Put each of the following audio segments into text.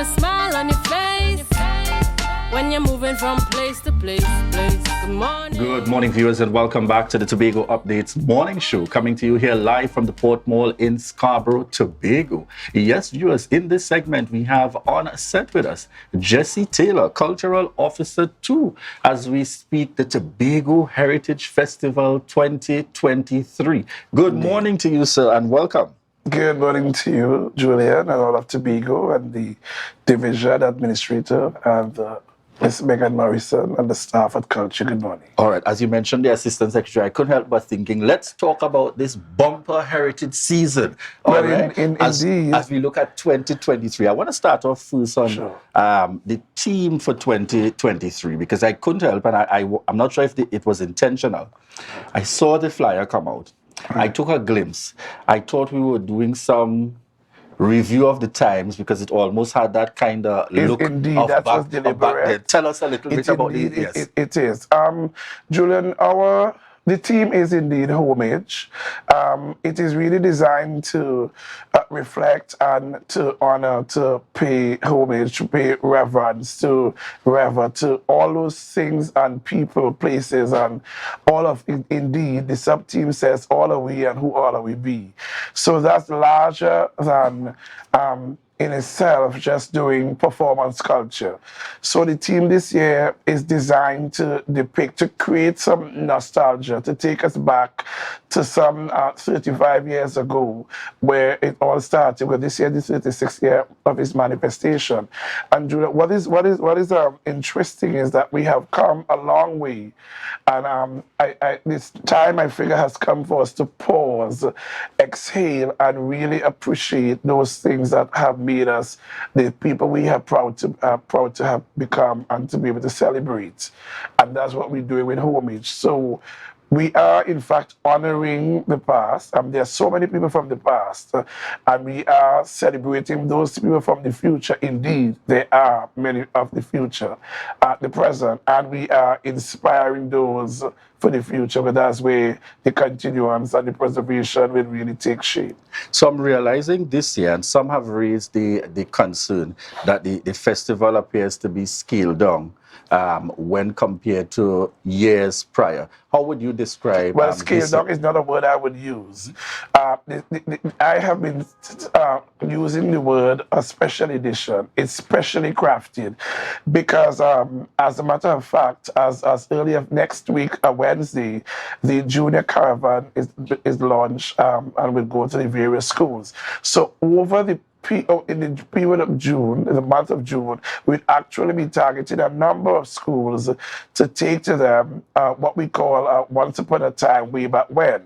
a smile on your face when you're moving from place to place. Good morning. Good morning, viewers, and welcome back to the Tobago Updates morning show, coming to you here live from the Port Mall in Scarborough, Tobago. Yes, viewers, in this segment, we have on set with us Jessie Taylor, Cultural Officer 2, as we speak the Tobago Heritage Festival 2023. Good morning to you, sir, and welcome. Good morning to you, Julien, and all of Tobago, and the division administrator, and Ms. Megan Morrison, and the staff at Culture. Good morning. All right, as you mentioned, the Assistant Secretary, I couldn't help but thinking, let's talk about this bumper heritage season. All right. Indeed. As we look at 2023, I want to start off first on the theme for 2023, because I couldn't help, and I'm not sure if it was intentional. I saw the flyer come out. I took a glimpse. I thought we were doing some review of the times because it almost had that kind of look indeed, of that was back deliberate. then. Tell us a little bit about it. Yes. It is. Julian, the theme is indeed homage. It is really designed to reflect and to honor, to pay homage, to pay reverence, to revere to all those things and people, places, and all of it. Indeed, the sub-theme says, all are we and who all are we be. So that's larger than in itself just doing performance culture. So the theme this year is designed to depict, to create some nostalgia, to take us back to some 35 years ago where it all started, where this year, the 36th year of its manifestation. And Julia, what is interesting is that we have come a long way. And this time I figure has come for us to pause, exhale, and really appreciate those things that have made us the people we are proud to have become and to be able to celebrate. And that's what we're doing with homage. So we are, in fact, honoring the past. There are so many people from the past, and we are celebrating those people from the future. Indeed, there are many of the future at the present, and we are inspiring those for the future, but that's where the continuance and the preservation will really take shape. So I'm realizing this year, and some have raised the concern that the festival appears to be scaled down when compared to years prior. How would you describe? Well, scaled down is not a word I would use. I have been using the word a special edition. It's specially crafted because, as a matter of fact, as early as next week, Wednesday, the junior caravan is launched and will go to the various schools. So over the in the period of June, in the month of June, we'll actually be targeting a number of schools to take to them what we call Once Upon a Time, Way Back When.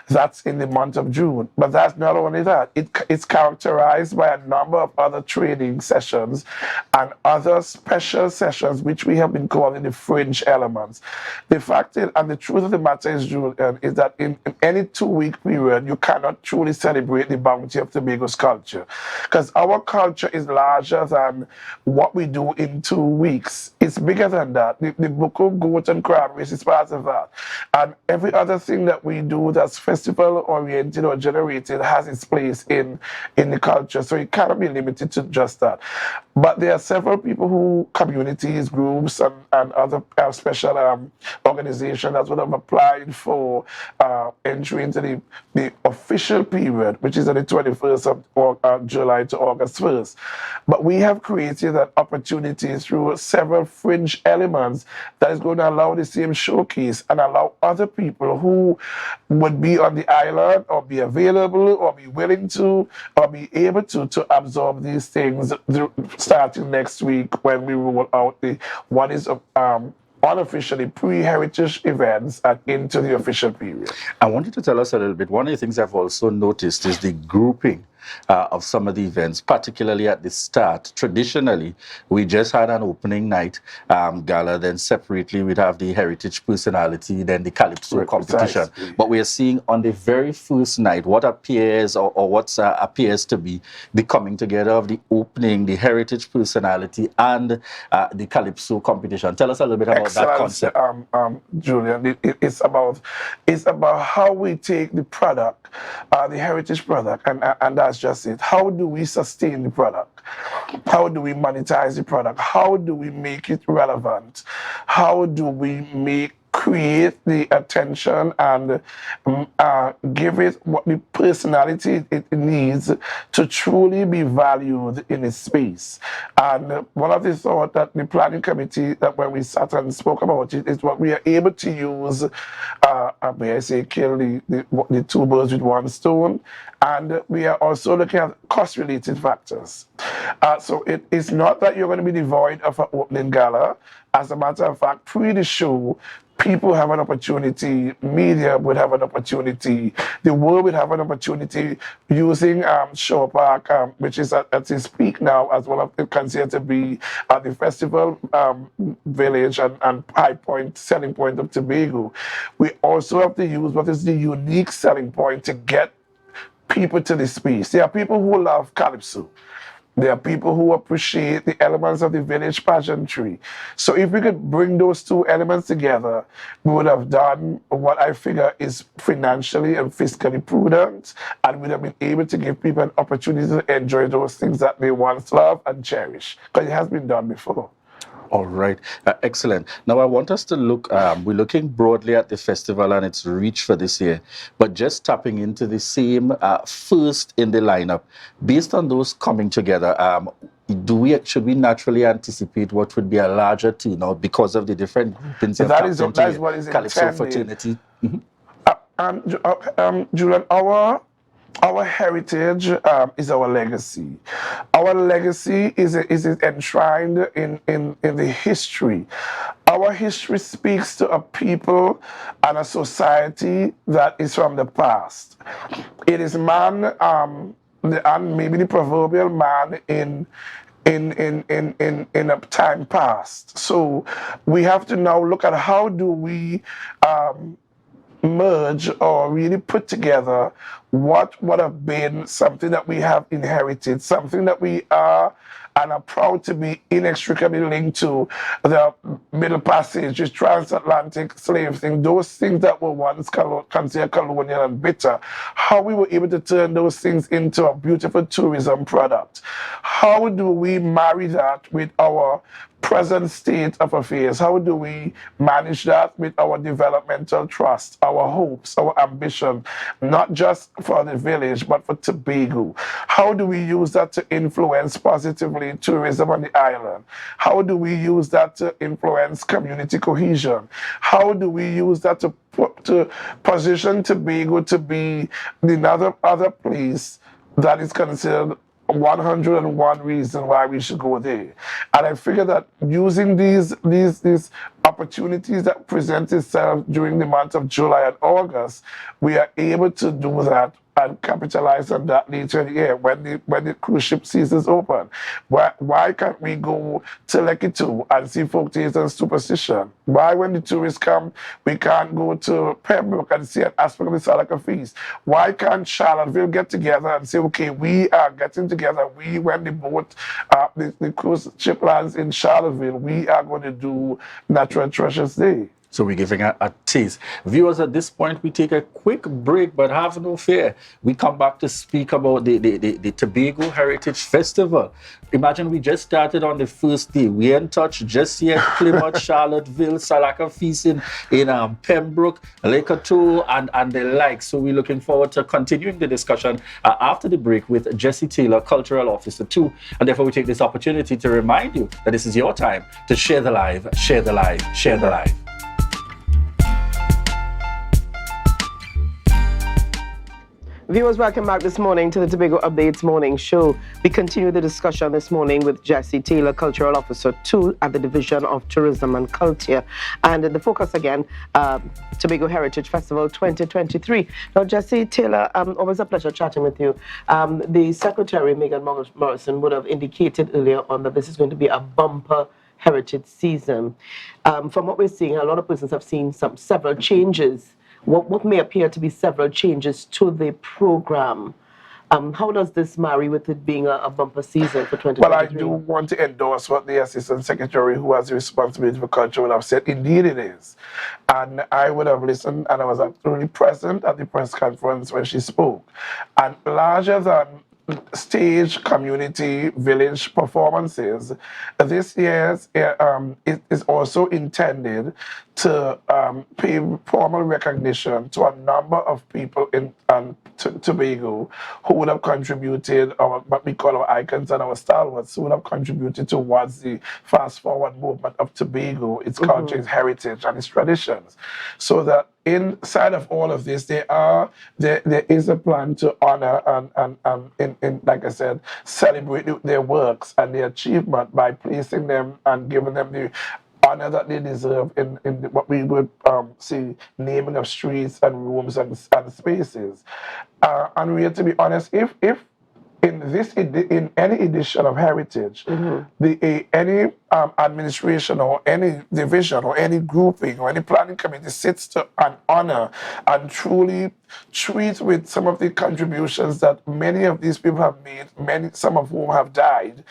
That's in the month of June. But that's not only that. It's characterized by a number of other training sessions and other special sessions, which we have been calling the fringe elements. The fact is, and the truth of the matter is, Julian, is that in any 2-week period, you cannot truly celebrate the bounty of Tobago's culture. Because our culture is larger than what we do in 2 weeks. It's bigger than that. The buko, goat, and crab race is part of that. And every other thing that we do that's festival-oriented or generated has its place in the culture. So it cannot be limited to just that. But there are several people who, communities, groups, and other special organizations that would have applied for entry into the official period, which is on the 21st of July to August 1st. But we have created an opportunity through several fringe elements that is going to allow the same showcase and allow other people who would be on the island or be available or be willing to or be able to absorb these things starting next week when we roll out what is unofficially pre-heritage events and into the official period. I want you to tell us a little bit. One of the things I've also noticed is the grouping of some of the events, particularly at the start. Traditionally, we just had an opening night gala, then separately we'd have the heritage personality, then the calypso competition. But we are seeing on the very first night what appears or what appears to be the coming together of the opening, the heritage personality, and the calypso competition. Tell us a little bit about that concept. Julian, it's about how we take the product, the heritage product, and that's just it. How do we sustain the product? How do we monetize the product? How do we make it relevant? How do we create the attention and give it what the personality it needs to truly be valued in its space? And one of the thoughts that the planning committee, that when we sat and spoke about it, is what we are able to use, may I say, kill the two birds with one stone. And we are also looking at cost-related factors. So it is not that you're going to be devoid of an opening gala. As a matter of fact, pre the show, people have an opportunity, media would have an opportunity, the world would have an opportunity using Shore Park, which is at its peak now, as one of it considered to be the festival village and high point, selling point of Tobago. We also have to use what is the unique selling point to get people to the space. There are people who love calypso. There are people who appreciate the elements of the village pageantry. So if we could bring those two elements together, we would have done what I figure is financially and fiscally prudent, and we'd have been able to give people an opportunity to enjoy those things that they once loved and cherish, because it has been done before. All right, excellent. Now I want us to look, we're looking broadly at the festival and its reach for this year, but just tapping into the same first in the lineup. Based on those coming together, should we naturally anticipate what would be a larger turnout because of the different groupings? That is what is Calypso intended. fraternity. Julian, our heritage is our legacy. Our legacy is enshrined in the history. Our history speaks to a people and a society that is from the past. It is man, and maybe the proverbial man in a time past. So we have to now look at how do we merge or really put together what would have been something that we have inherited, something that we are and are proud to be inextricably linked to, the Middle Passage, the transatlantic slave thing, those things that were once considered colonial and bitter, how we were able to turn those things into a beautiful tourism product. How do we marry that with our present state of affairs? How do we manage that with our developmental trust, our hopes, our ambition, not just for the village, but for Tobago? How do we use that to influence positively tourism on the island? How do we use that to influence community cohesion? How do we use that to position Tobago to be another other place that is considered 101 reasons why we should go there? And I figure that using these opportunities that present itself during the month of July and August, we are able to do that and capitalize on that later in the year when the cruise ship seasons open. Why can't we go to Lekki and see folk tales and superstition? Why, when the tourists come, we can't go to Pembroke and see an aspect of the Salaka feast? Why can't Charlottesville get together and say, okay, we are getting together, when the boat, the cruise ship lands in Charlottesville, we are going to do Natural Treasures Day. So we're giving a taste. Viewers, at this point, we take a quick break, but have no fear. We come back to speak about the Tobago Heritage Festival. Imagine we just started on the first day. We ain't touched Jessie, Plymouth, Charlottesville, Salaka Feast in Pembroke, Lekki and the like. So we're looking forward to continuing the discussion after the break with Jessie Taylor, Cultural Officer 2. And therefore, we take this opportunity to remind you that this is your time to share the live, share the live, share the live. Viewers, welcome back this morning to the Tobago Updates Morning Show. We continue the discussion this morning with Jessie Taylor, Cultural Officer 2 at the Division of Tourism and Culture. And the focus again, Tobago Heritage Festival 2023. Now, Jessie Taylor, always a pleasure chatting with you. The Secretary, Megan Morrison, would have indicated earlier on that this is going to be a bumper heritage season. From what we're seeing, a lot of persons have seen several changes. What may appear to be several changes to the program. How does this marry with it being a bumper season for 2023? Well, I do want to endorse what the Assistant Secretary, who has the responsibility for culture, would have said. Indeed it is. And I would have listened, and I was absolutely present at the press conference when she spoke. And larger than stage community village performances. This year's it is also intended to pay formal recognition to a number of people in Tobago who would have contributed, our what we call our icons and our stalwarts, who would have contributed towards the fast forward movement of Tobago, its culture, its heritage, and its traditions. So that inside of all of this, there is a plan to honor and like I said, celebrate their works and their achievement by placing them and giving them the honor that they deserve in what we would see naming of streets and rooms and spaces. And we have to be honest, if in any edition of Heritage, any administration or any division or any grouping or any planning committee sits to and honor and truly treat with some of the contributions that many of these people have made, some of whom have died,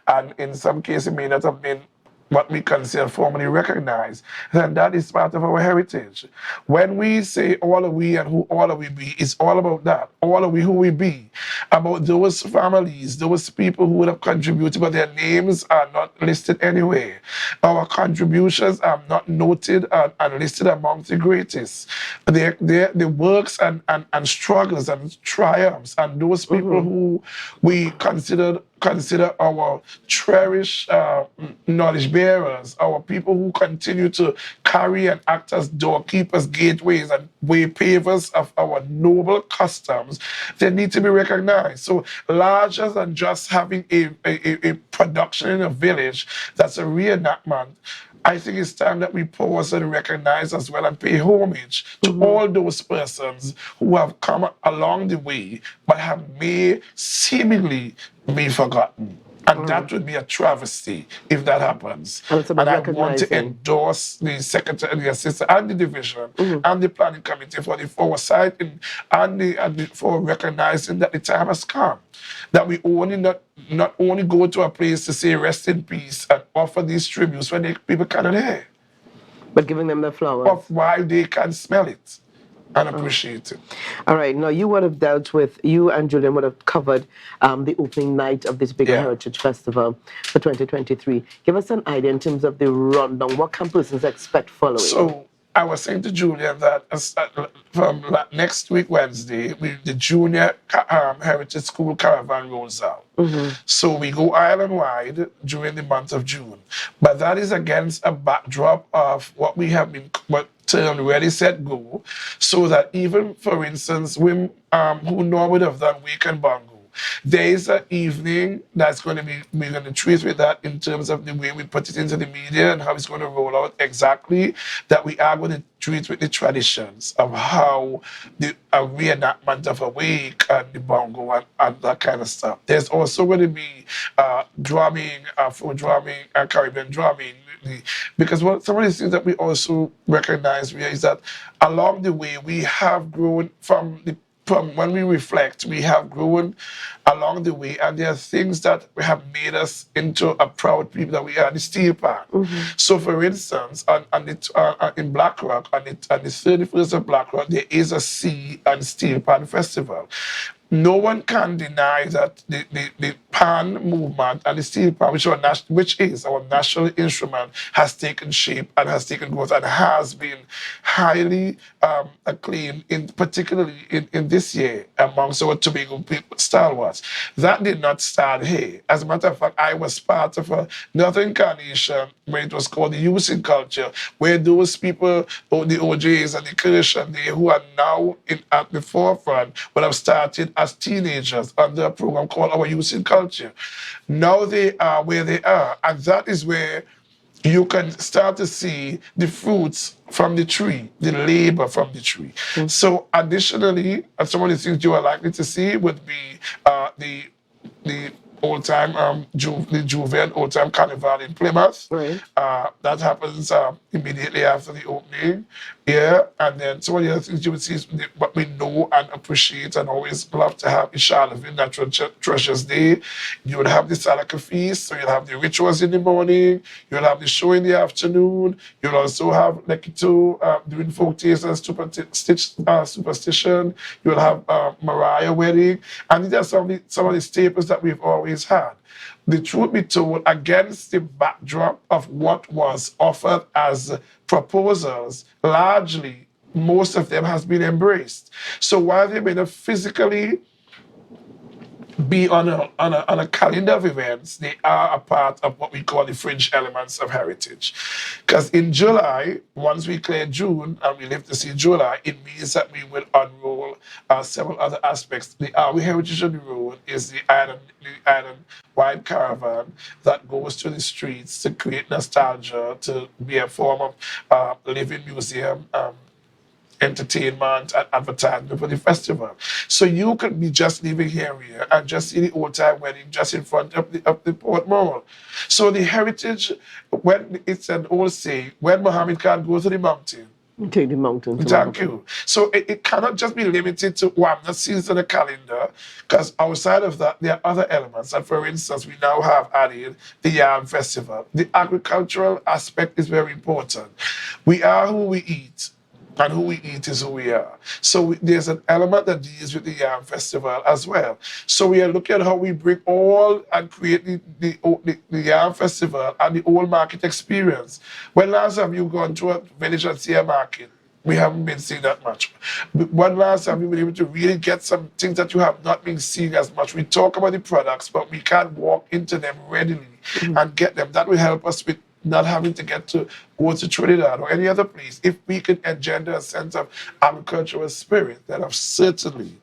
and in some cases may not have been what we consider formally recognized, then that is part of our heritage. When we say all are we and who all are we be, it's all about that. All are we who we be. About those families, those people who would have contributed, but their names are not listed anywhere. Our contributions are not noted and listed among the greatest. The works and struggles and triumphs and those people who we consider our cherished knowledge bearers, our people who continue to carry and act as doorkeepers, gateways, and way pavers of our noble customs, they need to be recognized. So larger than just having a production in a village that's a reenactment, I think it's time that we pause and recognize as well and pay homage to all those persons who have come along the way but have may seemingly be forgotten. And that would be a travesty if that happens. And I want to endorse the secretary, the assistant, and the division, and the planning committee for the foresight and for recognizing that the time has come. That we not only go to a place to say rest in peace and offer these tributes when people cannot hear, but giving them the flowers of why they can smell it and appreciate it. All right. Now, you and Julien would have covered the opening night of this bigger Heritage Festival for 2023. Give us an idea in terms of the rundown. What can persons expect following? So, I was saying to Julien that from next week, Wednesday, the Junior Heritage School Caravan rolls out. So we go island-wide during the month of June. But that is against a backdrop of what we have been termed Ready, Set, Go. So that even, for instance, we who normally would have done Wake and Bongo, there is an evening that's going to be, we're going to treat with that in terms of the way we put it into the media and how it's going to roll out exactly, that we are going to treat with the traditions of how a reenactment of a wake and the bongo and that kind of stuff. There's also going to be drumming, Afro drumming, Caribbean drumming, because some of the things that we also recognize is that along the way we have grown from when we reflect, we have grown along the way, and there are things that have made us into a proud people that we are. The steel pan. So, for instance, in Black Rock, on the 31st of Black Rock, there is a sea and steel pan festival. No one can deny that the pan movement and the steel pan, which is our national instrument, has taken shape and has taken growth and has been highly acclaimed, particularly in this year amongst our Tobago people, stalwarts. That did not start here. As a matter of fact, I was part of another incarnation where it was called the youth in culture, where those people, the OJs and the Kirsch and who are now at the forefront, would have started as teenagers under a program called Our Youth in Culture. Now they are where they are, and that is where you can start to see the fruits from the tree, the labor from the tree. So additionally, some of the things you are likely to see would be the old-time the Juven old-time carnival in Plymouth. Right. That happens immediately after the opening. Yeah, and then some of the other things you would see is what we know and appreciate and always love to have is Charleville Natural Treasures Day. You would have the Salaka Feast, so you'll have the rituals in the morning, you'll have the show in the afternoon, you'll also have Lekito doing folk tales and superstition, you'll have Mariah wedding, and these are some of the staples that we've always had. The truth be told, against the backdrop of what was offered as proposals, largely most of them has been embraced. So while they may not physically be on a calendar of events, they are a part of what we call the fringe elements of heritage. Because in July, once we clear June and we live to see July, it means that we will unroll several other aspects. The Awi Heritage on the Road is the island wide caravan that goes to the streets to create nostalgia, to be a form of living museum, entertainment and advertisement for the festival. So you could be just leaving here and just see the old time wedding just in front of the Port Mall. So the heritage, when it's an old saying, when Muhammad can't go to the mountain, take the mountain. Thank you. So it cannot just be limited to, I'm not seeing it on the calendar, because outside of that, there are other elements. And for instance, we now have added the Yam Festival. The agricultural aspect is very important. We are who we eat. And who we eat is who we are. So there's an element that deals with the Yam Festival as well. So we are looking at how we bring all and create the Yam Festival and the old market experience. When last have you gone to a village and see a market? We haven't been seeing that much. When last have you been able to really get some things that you have not been seeing as much? We talk about the products, but we can't walk into them readily and get them. That will help us with not having to go to Trinidad or any other place. If we could engender a sense of agricultural spirit, then certainly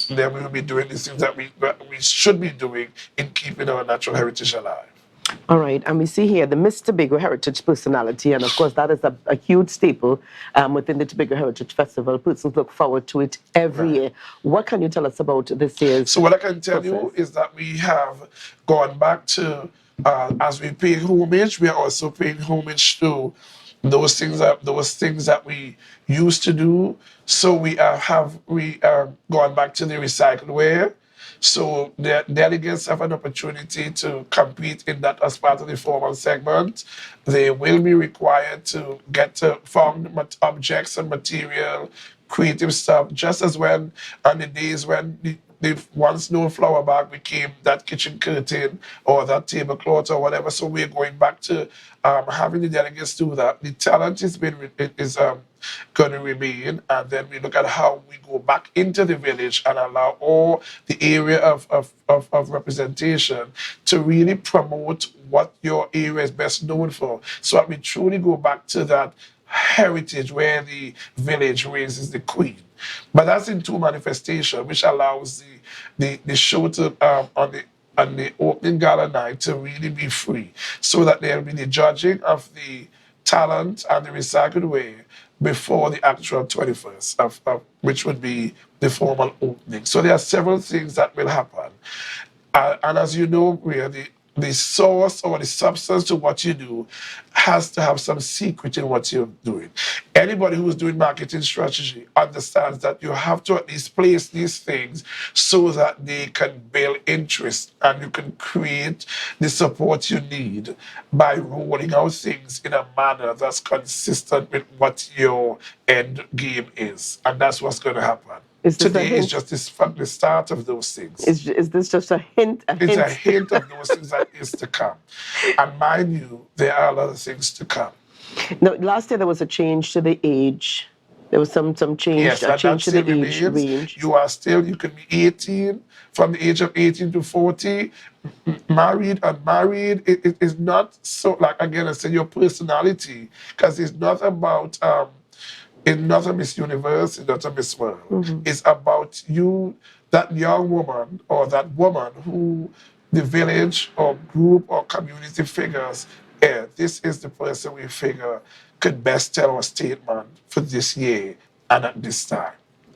then we will be doing the things that we should be doing in keeping our natural heritage alive. All right, and we see here the Miss Tobago Heritage Personality, and of course that is a huge staple within the Tobago Heritage Festival. Persons look forward to it every year. What can you tell us about this year's So what I can tell you is that we have gone back to, as we pay homage, we are also paying homage to those things that we used to do. So we have gone back to the recycled wear. So the delegates have an opportunity to compete in that as part of the formal segment. They will be required to get to found objects and material, creative stuff, just as when on the days when the once known flower bag became that kitchen curtain or that tablecloth or whatever. So we're going back to having the delegates do that. The talent is going to remain, and then we look at how we go back into the village and allow all the area of representation to really promote what your area is best known for. So that we truly go back to that heritage where the village raises the queen. But that's in two manifestation, which allows the show to on the opening gala night to really be free, so that there'll be the judging of the talent and the recycled way before the actual 21st, of which would be the formal opening. So there are several things that will happen. And as you know, the source or the substance to what you do has to have some secret in what you're doing. Anybody who's doing marketing strategy understands that you have to at least place these things so that they can build interest and you can create the support you need by rolling out things in a manner that's consistent with what your end game is. And that's what's going to happen. Today is just the start of those things. Is this just a hint? It's a hint of those things that is to come. And mind you, there are a lot of things to come. No, last year there was a change to the age. There was some change, yes, a change to the age range. You can be 18, from the age of 18 to 40, married, unmarried. It is not so, like, again, I said, your personality, because it's not about... it's not a Miss Universe, it's not a Miss World. Mm-hmm. It's about you, that young woman or that woman who the village or group or community figures, this is the person we figure could best tell our statement for this year and at this time.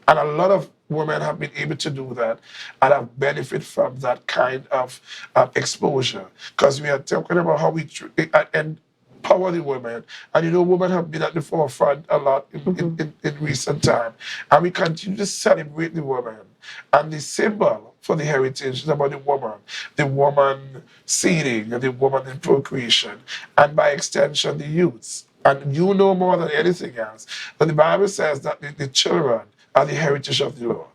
And a lot of women have been able to do that and have benefited from that kind of exposure. Because we are talking about how and empower the women. And you know, women have been at the forefront a lot in recent time. And we continue to celebrate the women. And the symbol for the heritage is about the woman seeding, the woman in procreation, and by extension, the youths. And you know more than anything else that the Bible says that the children are the heritage of the Lord.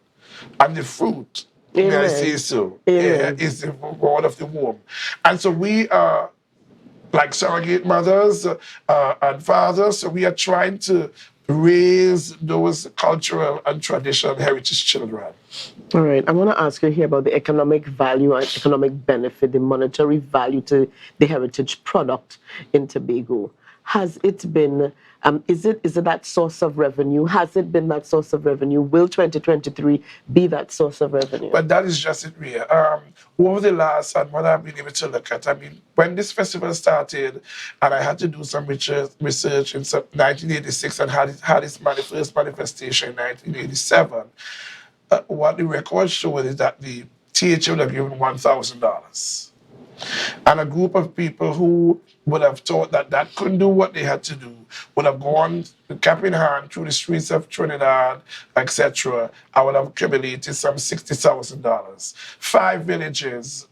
And the fruit, may I say so, is the word of the womb. And so we are like surrogate mothers and fathers, so we are trying to raise those cultural and traditional heritage children. All right, I want to ask you here about the economic value and economic benefit, the monetary value to the heritage product in Tobago. Has it been, is it that source of revenue? Has it been that source of revenue? Will 2023 be that source of revenue? But that is just it, Rhea. Over the last, and what I've been able to look at, I mean, when this festival started, and I had to do some research in 1986 and had its first manifestation in 1987, what the records show is that the THA would have given $1,000. And a group of people who would have thought that that couldn't do what they had to do would have gone cap in hand through the streets of Trinidad, etc. I would have accumulated some $60,000. 5 villages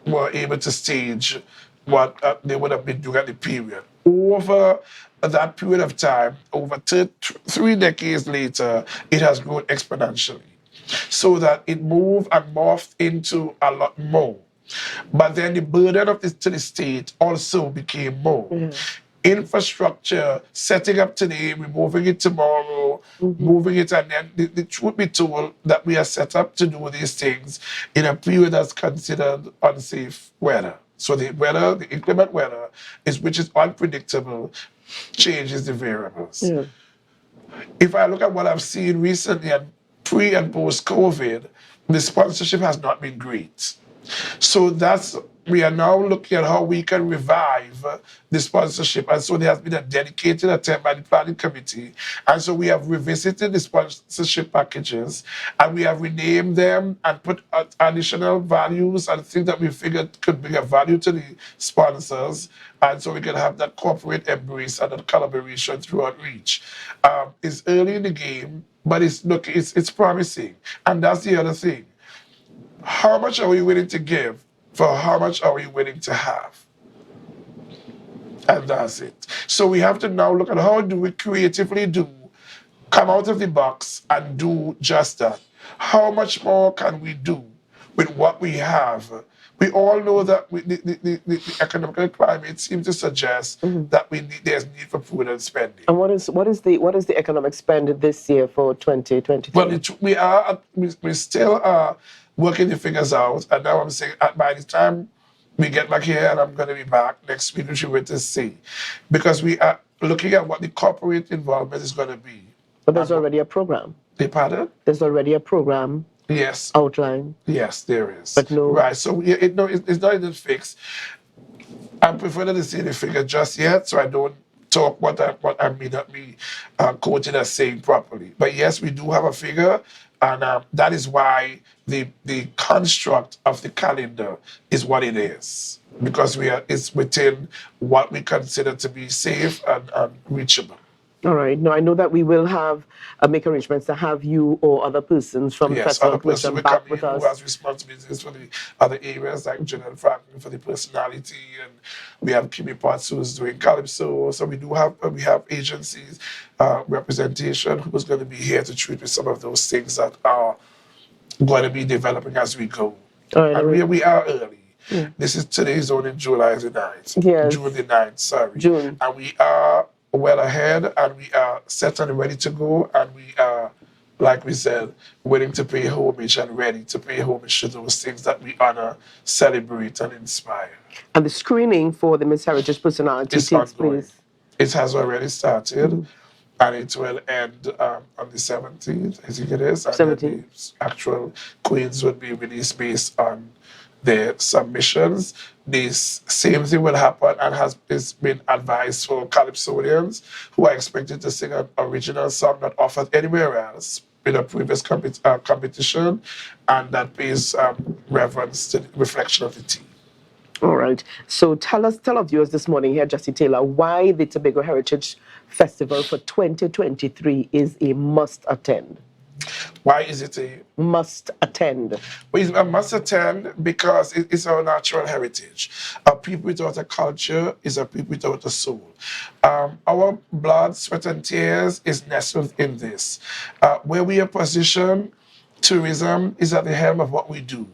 were able to stage what they would have been doing at the period. Over that period of time, over 3 decades later, it has grown exponentially. So that it moved and morphed into a lot more. But then the burden of this to the state also became more. Infrastructure, setting up today, removing it tomorrow, moving it, and then the truth be told that we are set up to do these things in a period that's considered unsafe weather. So the weather, the inclement weather, which is unpredictable, changes the variables. If I look at what I've seen recently and pre and post COVID, the sponsorship has not been great. So we are now looking at how we can revive the sponsorship. And so there has been a dedicated attempt by the planning committee. And so we have revisited the sponsorship packages and we have renamed them and put additional values and things that we figured could bring a value to the sponsors. And so we can have that corporate embrace and that collaboration through outreach. It's early in the game, but it's promising. And that's the other thing. How much are we willing to give for how much are we willing to have? And that's it. So we have to now look at how do we creatively come out of the box and do just that. How much more can we do with what we have? We all know that the economic climate seems to suggest that there's need for prudent spending. And what is the economic spend this year for 2023? Well, we still are working the figures out, and now I'm saying by the time we get back here, and I'm going to be back next week, which we're going to see, because we are looking at what the corporate involvement is going to be. But there's already a program. Pardon? There's already a program. Yes. Outline. Yes, there is. But no. Right. So it's not even fixed. I prefer not to see the figure just yet, so I don't talk what I may not be quoted as saying properly. But yes, we do have a figure, and that is why the construct of the calendar is what it is, because it's within what we consider to be safe and reachable. All right. Now, I know that we will have make arrangements to have you or other persons from Festival Commission back with us. Who has responsibilities for the other areas, like Janelle Franklin for the personality, and we have Kimmy Potts who's doing Calypso. So we have agencies, representation who's going to be here to treat with some of those things that are going to be developing as we go. All right, and we are early. This is today's only July the 9th. Yes. June the 9th, sorry. June. And we are well ahead, and we are set and ready to go, and we are, like we said, willing to pay homage and ready to pay homage to those things that we honor, celebrate, and inspire. And the screening for the Miss Heritage Personality takes place. It has already started, and it will end on the 17th, I think it is. And 17th. the actual queens will be released based on their submissions. This same thing will happen and is been advised for calypsonians who are expected to sing an original song not offered anywhere else in a previous competition, and that pays reverence to the reflection of the team. All right. So tell our viewers this morning here, Jessie Taylor, why the Tobago Heritage Festival for 2023 is a must attend. Why is it a must attend? Well, it's a must attend because it's our natural heritage. A people without a culture is a people without a soul. Our blood, sweat, and tears is nestled in this. Where we are positioned, tourism is at the helm of what we do.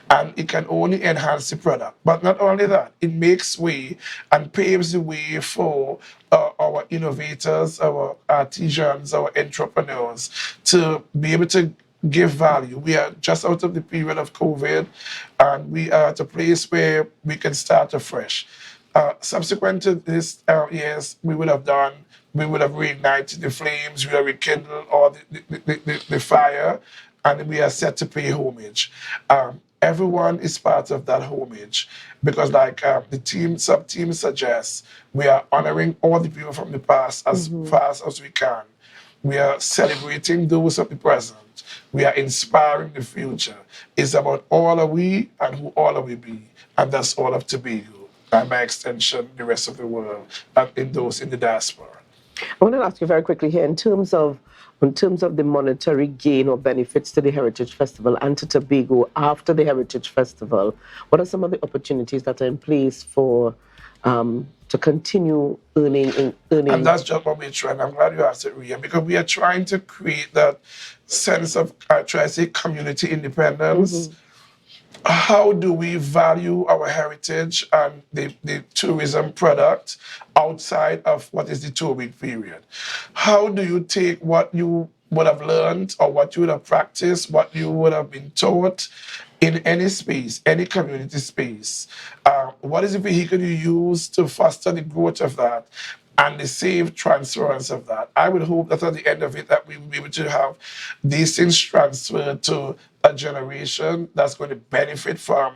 And it can only enhance the product. But not only that, it makes way and paves the way for our innovators, our artisans, our entrepreneurs to be able to give value. We are just out of the period of COVID, and we are at a place where we can start afresh. Subsequent to this years, we would have reignited the flames, we have rekindled all the fire, and we are set to pay homage. Everyone is part of that homage because, like the sub-team suggests, we are honoring all the people from the past as fast as we can. We are celebrating those of the present. We are inspiring the future. It's about all are we and who all are we be, and that's all of Tobago, and by extension, the rest of the world, and in those in the diaspora. I want to ask you very quickly here, in terms of the monetary gain or benefits to the Heritage Festival and to Tobago after the Heritage Festival, what are some of the opportunities that are in place for to continue earning? And that's just what we're trying. I'm glad you asked it, Rhea, because we are trying to create that sense of, community independence. How do we value our heritage and the tourism product outside of what is the 2-week period? How do you take what you would have learned or what you would have practiced, what you would have been taught in any space, any community space? What is the vehicle you use to foster the growth of that and the safe transference of that? I would hope that at the end of it, that we will be able to have these things transferred to a generation that's going to benefit from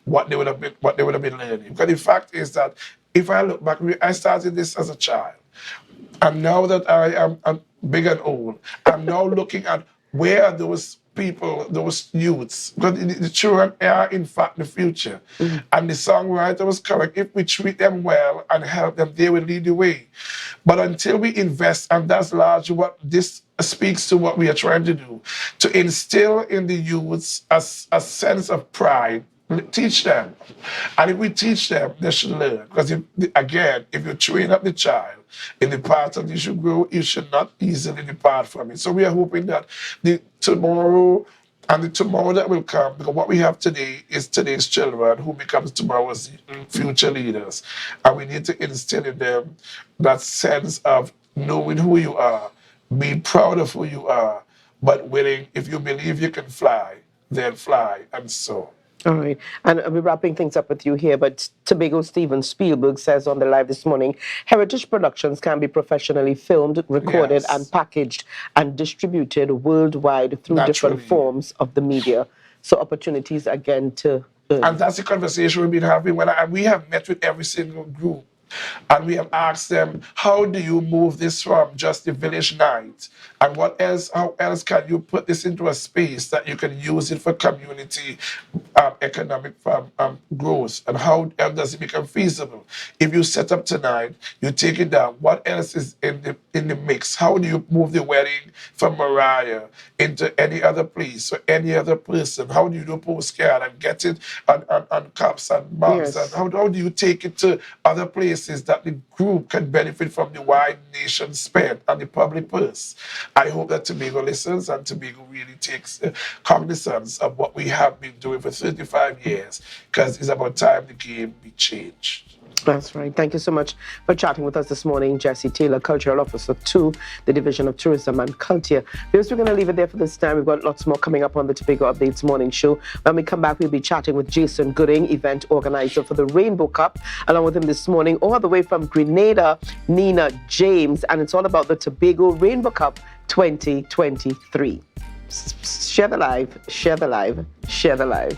what they would have been learning. Because the fact is that if I look back, I started this as a child, and now that I'm big and old, I'm now looking at where are those people, those youths, because the children are in fact the future. And the songwriter was correct. If we treat them well and help them, they will lead the way. But until we invest, and that's largely what this speaks to what we are trying to do, to instill in the youths a sense of pride. Teach them. And if we teach them, they should learn. Because if you train up the child in the path that you should grow, you should not easily depart from it. So we are hoping that the tomorrow that will come, because what we have today is today's children who becomes tomorrow's future leaders. And we need to instill in them that sense of knowing who you are, being proud of who you are, but willing, if you believe you can fly, then fly, and so. All right. And we're wrapping things up with you here, but Tobago Steven Spielberg says on the live this morning, heritage productions can be professionally filmed, recorded, and packaged and distributed worldwide through different forms of the media. So opportunities again to earn. And that's the conversation we've been having. We have met with every single group, and we have asked them, how do you move this from just the village night? And how else can you put this into a space that you can use it for community economic growth? And how does it become feasible? If you set up tonight, you take it down, what else is in the mix? How do you move the wedding from Mariah into any other place or any other person? How do you do postcard and get it on cups and mugs? Yes. And how do you take it to other places that the group can benefit from the wide nation spend and the public purse? I hope that Tobago listens and Tobago really takes cognizance of what we have been doing for 35 years, because it's about time the game be changed. That's right. Thank you so much for chatting with us this morning, Jessie Taylor, Cultural Officer 2, the Division of Tourism and Culture. Because we're going to leave it there for this time. We've got lots more coming up on the Tobago Updates morning show. When we come back, we'll be chatting with Jason Gooding, event organizer for the Rainbow Cup, along with him this morning, all the way from Grenada, Nina James, and it's all about the Tobago Rainbow Cup 2023. Share the live, share the live, share the live.